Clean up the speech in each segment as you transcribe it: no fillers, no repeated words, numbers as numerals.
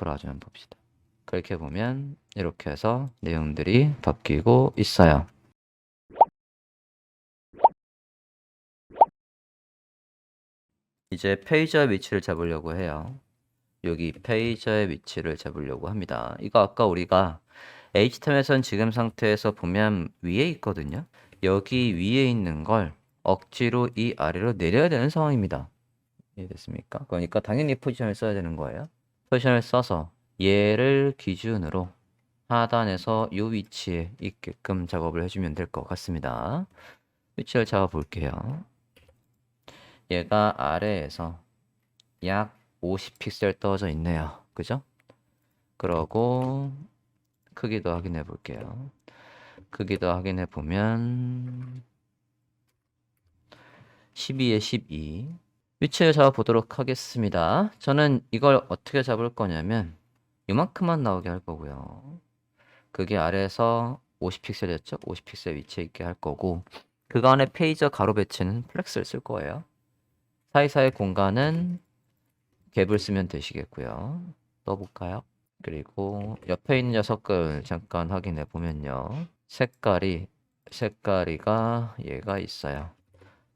돌아와주면 봅시다. 그렇게 보면 이렇게 해서 내용들이 바뀌고 있어요. 이제 페이저의 위치를 잡으려고 해요. 여기 페이저의 위치를 잡으려고 합니다. 이거 아까 우리가 HTML에선 지금 상태에서 보면 위에 있거든요. 여기 위에 있는 걸 억지로 이 아래로 내려야 되는 상황입니다. 이해됐습니까? 그러니까 당연히 포지션을 써야 되는 거예요. 포지션을 써서 얘를 기준으로 하단에서 이 위치에 있게끔 작업을 해주면 될 것 같습니다. 위치를 잡아 볼게요. 얘가 아래에서 약 50픽셀 떨어져 있네요. 그죠? 그러고 크기도 확인해 볼게요. 크기도 확인해 보면 12에 12. 위치를 잡아 보도록 하겠습니다. 저는 이걸 어떻게 잡을 거냐면 이만큼만 나오게 할 거고요. 그게 아래에서 50픽셀이었죠? 50픽셀 위치에 있게 할 거고 그 안에 페이저 가로 배치는 플렉스를 쓸 거예요. 사이사이 공간은 갭을 쓰면 되시겠고요. 넣어볼까요? 그리고 옆에 있는 녀석을 잠깐 확인해 보면요. 색깔이가 얘가 있어요.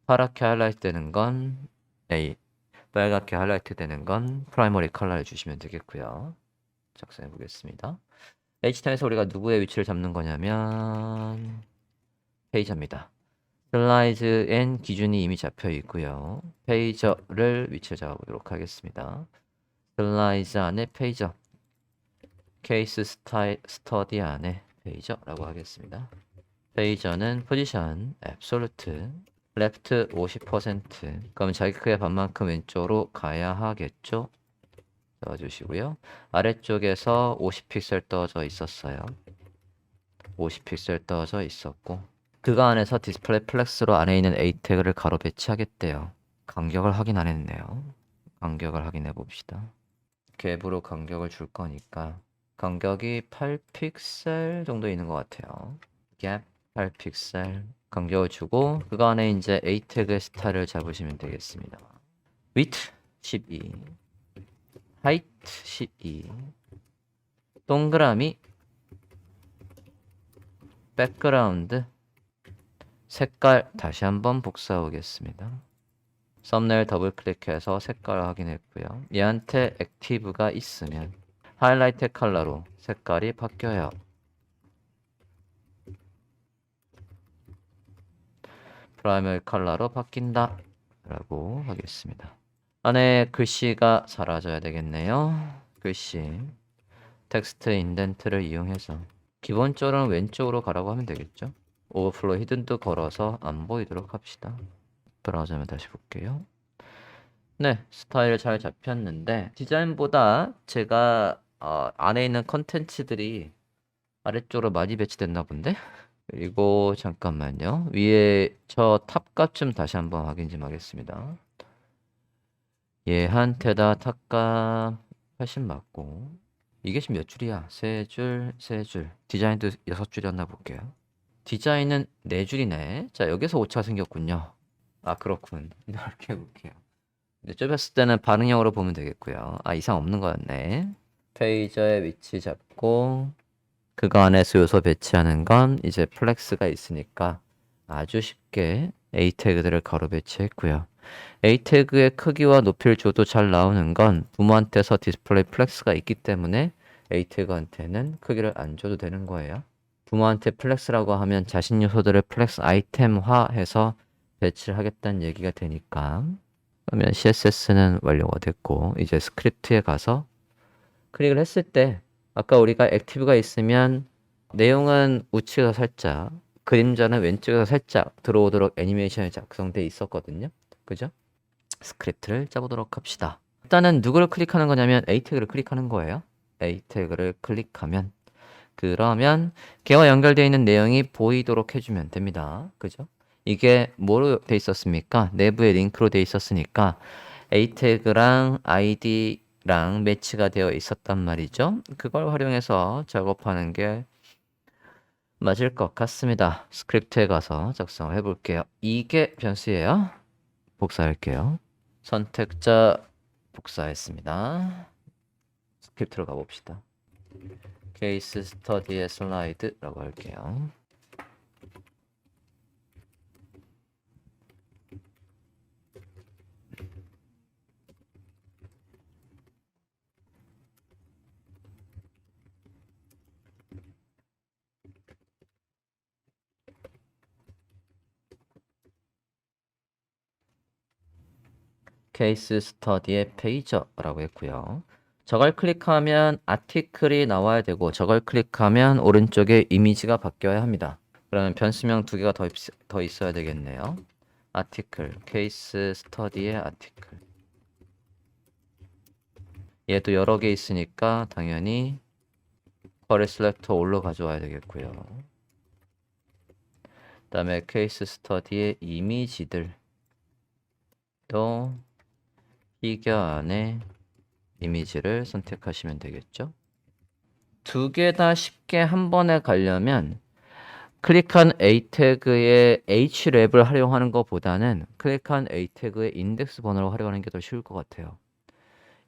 파랗게 하이라이트 되는 건 A, 빨갛게 하이라이트 되는 건 프라이머리 컬러를 주시면 되겠고요. 작성해 보겠습니다. HTML에서 우리가 누구의 위치를 잡는 거냐면 페이저입니다. 슬라이드엔 기준이 이미 잡혀 있고요. 페이저를 위치를 잡아보도록 하겠습니다. 슬라이드 안에 페이저, 케이스 스터디 안에 페이저라고 하겠습니다. 페이저는 포지션, 앱솔루트, 레프트 50%. 그럼 자기 크기의 반만큼 왼쪽으로 가야 하겠죠? 넣어주시고요. 아래쪽에서 50픽셀 떠져 있었어요. 50픽셀 떠져 있었고 그거 안에서 디스플레이 플렉스로 안에 있는 A 태그를 가로 배치하겠대요. 간격을 확인 안 했네요. 간격을 확인해 봅시다. 갭으로 간격을 줄 거니까 간격이 8픽셀 정도 있는 것 같아요. 갭 8픽셀 간격을 주고 그거 안에 이제 A 태그의 스타일을 잡으시면 되겠습니다. width 12, height 12, 동그라미, 백그라운드, 색깔 다시 한번 복사해 오겠습니다. 썸네일 더블 클릭해서 색깔 확인했고요. 얘한테 액티브가 있으면 하이라이트 컬러로 색깔이 바뀌어요. 프라이머리 컬러로 바뀐다 라고 하겠습니다. 안에 글씨가 사라져야 되겠네요. 글씨 텍스트 인덴트를 이용해서 기본적으로는 왼쪽으로 가라고 하면 되겠죠. 오버플로 히든도 걸어서 안 보이도록 합시다. 브라우저면 다시 볼게요. 네, 스타일 잘 잡혔는데 디자인보다 제가 안에 있는 컨텐츠들이 아래쪽으로 많이 배치됐나 본데? 그리고 잠깐만요. 위에 저 탑값 좀 다시 한번 확인 좀 하겠습니다. 얘한테다 탑값 80 맞고 이게 지금 몇 줄이야? 세 줄, 세 줄. 디자인도 6줄이었나 볼게요. 디자인은 4줄이네. 자, 여기서 오차가 생겼군요. 아, 그렇군. 이렇게 해볼게요. 좁혔을 때는 반응형으로 보면 되겠고요. 아, 이상 없는 거였네. 페이저의 위치 잡고 그거 안에서 요소 배치하는 건 이제 플렉스가 있으니까 아주 쉽게 A 태그들을 가로 배치했고요. A 태그의 크기와 높이를 줘도 잘 나오는 건 부모한테서 디스플레이 플렉스가 있기 때문에 A 태그한테는 크기를 안 줘도 되는 거예요. 부모한테 플렉스라고 하면 자신 요소들을 플렉스 아이템화해서 배치를 하겠다는 얘기가 되니까 그러면 CSS는 완료가 됐고 이제 스크립트에 가서 클릭을 했을 때 아까 우리가 액티브가 있으면 내용은 우측에서 살짝 그림자는 왼쪽에서 살짝 들어오도록 애니메이션이 작성돼 있었거든요. 그죠? 스크립트를 짜보도록 합시다. 일단은 누구를 클릭하는 거냐면 A 태그를 클릭하는 거예요. A 태그를 클릭하면 그러면 걔와 연결되어 있는 내용이 보이도록 해주면 됩니다. 그죠? 이게 뭐로 돼 있었습니까? 내부에 링크로 돼 있었으니까 A 태그랑 ID랑 매치가 되어 있었단 말이죠. 그걸 활용해서 작업하는 게 맞을 것 같습니다. 스크립트에 가서 작성을 해볼게요. 이게 변수예요. 복사할게요. 선택자 복사했습니다. 캡 들어가 봅시다. 케이스 스터디의 슬라이드라고 할게요. 케이스 스터디의 페이저라고 했고요. 저걸 클릭하면 아티클이 나와야 되고 저걸 클릭하면 오른쪽에 이미지가 바뀌어야 합니다. 그러면 변수명 2개가 더 있어야 되겠네요. 아티클, 케이스 스터디의 아티클. 얘도 여러 개 있으니까 당연히 쿼리 셀렉터 올로 가져와야 되겠고요. 그 다음에 케이스 스터디의 이미지들 또 피겨 안에 이미지를 선택하시면 되겠죠. 두 개 다 쉽게 한 번에 가려면 클릭한 A 태그의 href을 활용하는 것보다는 클릭한 A 태그의 인덱스 번호를 활용하는 게 더 쉬울 것 같아요.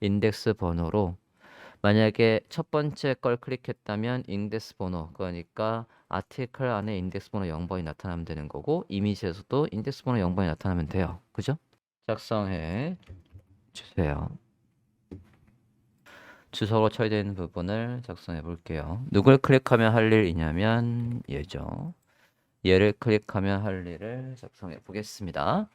인덱스 번호로 만약에 첫 번째 걸 클릭했다면 인덱스 번호, 그러니까 아티클 안에 인덱스 번호 0번이 나타나면 되는 거고 이미지에서도 인덱스 번호 0번이 나타나면 돼요. 그죠? 작성해 주세요. 주소로 처리되어 있는 부분을 작성해 볼게요. 누굴 클릭하면 할 일이냐면 얘죠. 얘를 클릭하면 할 일을 작성해 보겠습니다.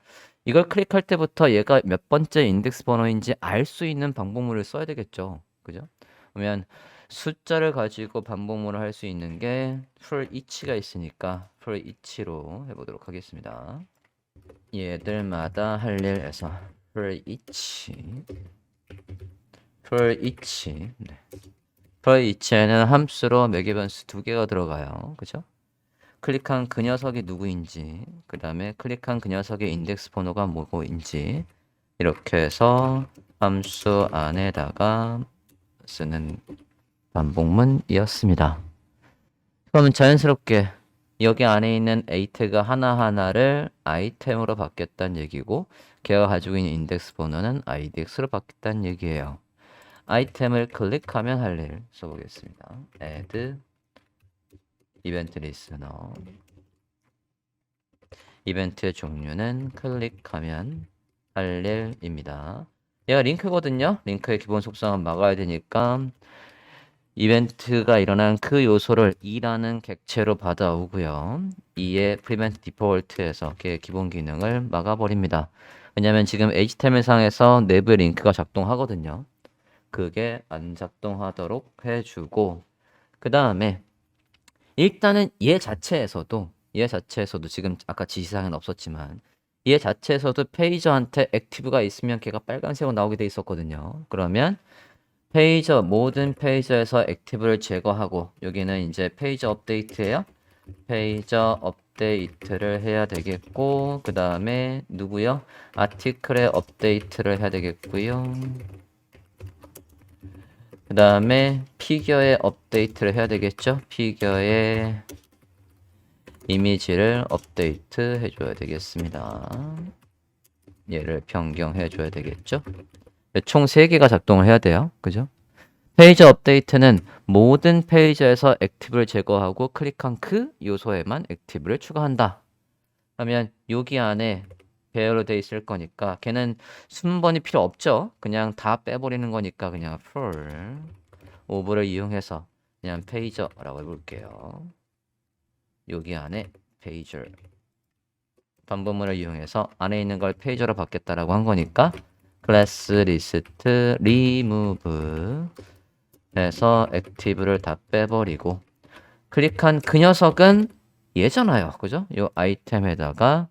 이걸 클릭할 때부터 얘가 몇 번째 인덱스 번호인지 알 수 있는 반복문을 써야 되겠죠. 그죠? 그러면 숫자를 가지고 반복문을 할 수 있는 게 for each가 있으니까 for each로 해보도록 하겠습니다. 얘들마다 할 일에서 for each 네. for each에는 함수로 매개 변수 2개가 들어가요. 그죠? 클릭한 그 녀석이 누구인지, 그 다음에 클릭한 그 녀석의 인덱스 번호가 뭐고인지 이렇게 해서 함수 안에다가 쓰는 반복문이었습니다. 그러면 자연스럽게 여기 안에 있는 A 태그 하나하나를 아이템으로 바뀌었다는 얘기고 걔가 가지고 있는 인덱스 번호는 IDX로 바뀌었다는 얘기예요. 아이템을 클릭하면 할 일 써보겠습니다. add 이벤트 리스너. 이벤트의 종류는 클릭하면 할 일입니다. 얘가 링크거든요. 링크의 기본 속성은 막아야 되니까 이벤트가 일어난 그 요소를 2라는 객체로 받아오고요. 2의 prevent default에서 걔의 기본 기능을 막아버립니다. 왜냐하면 지금 HTML상에서 내부의 링크가 작동하거든요. 그게 안 작동하도록 해주고 그 다음에 일단은 얘 자체에서도 지금 아까 지시사항은 없었지만 얘 자체에서도 페이저한테 액티브가 있으면 걔가 빨간색으로 나오게 돼 있었거든요. 그러면 페이저 모든 페이저에서 액티브를 제거하고 여기는 이제 페이저 업데이트예요. 페이저 업데이트를 해야 되겠고 그 다음에 누구요? 아티클의 업데이트를 해야 되겠고요. 그 다음에 피겨의 업데이트를 해야 되겠죠. 피겨의 이미지를 업데이트 해줘야 되겠습니다. 얘를 변경해 줘야 되겠죠. 총 3개가 작동을 해야 돼요. 그죠? 페이지 업데이트는 모든 페이지에서 액티브를 제거하고 클릭한 그 요소에만 액티브를 추가한다. 그러면 여기 안에 배열로 돼 있을 거니까 걔는 순번이 필요 없죠. 그냥 다 빼버리는 거니까 그냥 for 오브를 이용해서 그냥 페이저라고 해볼게요. 여기 안에 페이저 반복문을 이용해서 안에 있는 걸 페이저로 바뀌었다라고 한 거니까 클래스 리스트 리무브 해서 액티브를 다 빼버리고 클릭한 그 녀석은 얘잖아요. 그죠? 요 아이템에다가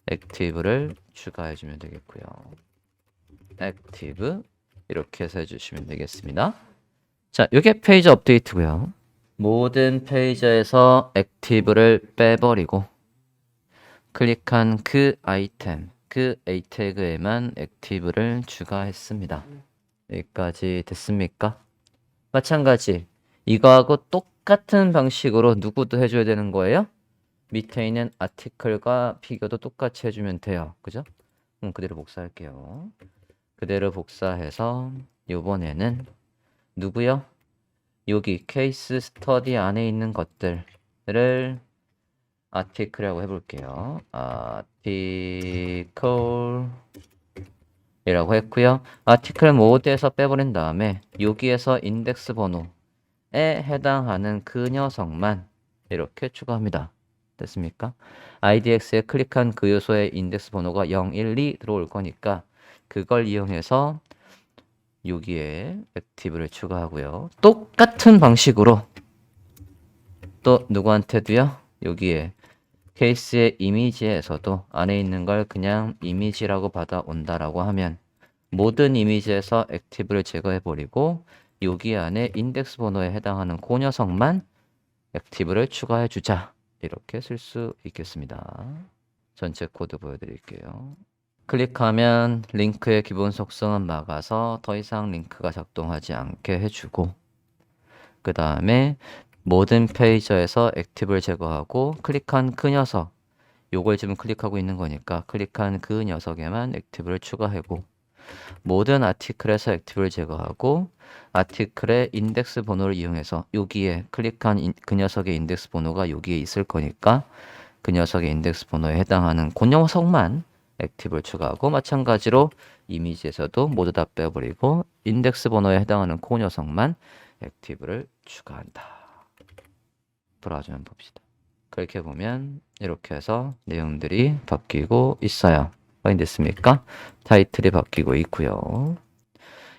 액티브를 추가해주면 되겠고요. 액티브 이렇게 해서 해주시면 되겠습니다. 자, 이게 페이지 업데이트고요. 모든 페이지에서 액티브를 빼버리고 클릭한 그 아이템, 그 A 태그에만 액티브를 추가했습니다. 여기까지 됐습니까? 마찬가지 이거하고 똑같은 방식으로 누구도 해줘야 되는 거예요. 밑에 있는 아티클과 피겨도 똑같이 해주면 돼요. 그죠? 그대로 복사할게요. 그대로 복사해서 이번에는 누구요? 여기 케이스 스터디 안에 있는 것들을 아티클이라고 해볼게요. 아티클이라고 했고요. 아티클 모드에서 빼버린 다음에 여기에서 인덱스 번호에 해당하는 그 녀석만 이렇게 추가합니다. 됐습니까? IDX에 클릭한 그 요소의 인덱스 번호가 0, 1, 2 들어올 거니까 그걸 이용해서 여기에 액티브를 추가하고요. 똑같은 방식으로 또 누구한테도요? 여기에 케이스의 이미지에서도 안에 있는 걸 그냥 이미지라고 받아온다라고 하면 모든 이미지에서 액티브를 제거해버리고 여기 안에 인덱스 번호에 해당하는 그 녀석만 액티브를 추가해주자. 이렇게 쓸 수 있겠습니다. 전체 코드 보여드릴게요. 클릭하면 링크의 기본 속성은 막아서 더 이상 링크가 작동하지 않게 해주고 그 다음에 모든 페이저에서 액티브를 제거하고 클릭한 그 녀석 요걸 지금 클릭하고 있는 거니까 클릭한 그 녀석에만 액티브를 추가하고 모든 아티클에서 액티브를 제거하고 아티클의 인덱스 번호를 이용해서 여기에 클릭한 그 녀석의 인덱스 번호가 여기에 있을 거니까 그 녀석의 인덱스 번호에 해당하는 그 녀석만 액티브를 추가하고 마찬가지로 이미지에서도 모두 다 빼버리고 인덱스 번호에 해당하는 그 녀석만 액티브를 추가한다. 브라우저만 봅시다. 그렇게 보면 이렇게 해서 내용들이 바뀌고 있어요. 확인됐습니까? 타이틀이 바뀌고 있고요.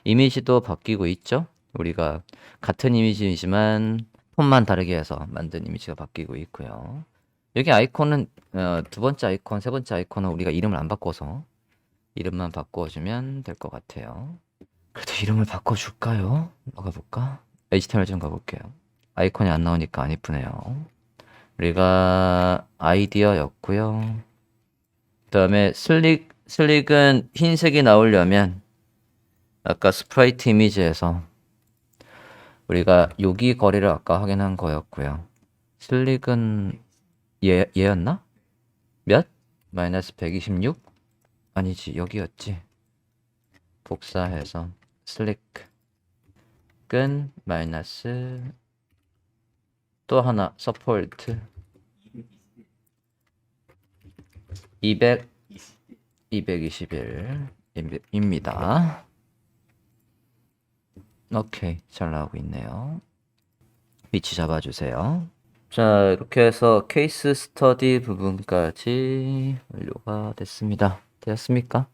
이미지도 바뀌고 있죠? 우리가 같은 이미지이지만 폰만 다르게 해서 만든 이미지가 바뀌고 있고요. 여기 아이콘은 두 번째 아이콘, 세 번째 아이콘은 우리가 이름을 안 바꿔서 이름만 바꿔주면 될 것 같아요. 그래도 이름을 바꿔줄까요? 가볼까? HTML 좀 가볼게요. 아이콘이 안 나오니까 안 이쁘네요. 우리가 아이디어였고요. 그 다음에 슬릭은 흰색이 나오려면 아까 스프라이트 이미지에서 우리가 여기 거리를 아까 확인한 거였고요. 슬릭은 얘였나? 몇? 마이너스 126? 아니지, 여기였지. 복사해서 슬릭은 마이너스 또 하나 서포트 221입니다. 오케이, 잘 나오고 있네요. 위치 잡아주세요. 자, 이렇게 해서 케이스 스터디 부분까지 완료가 됐습니다. 되었습니까?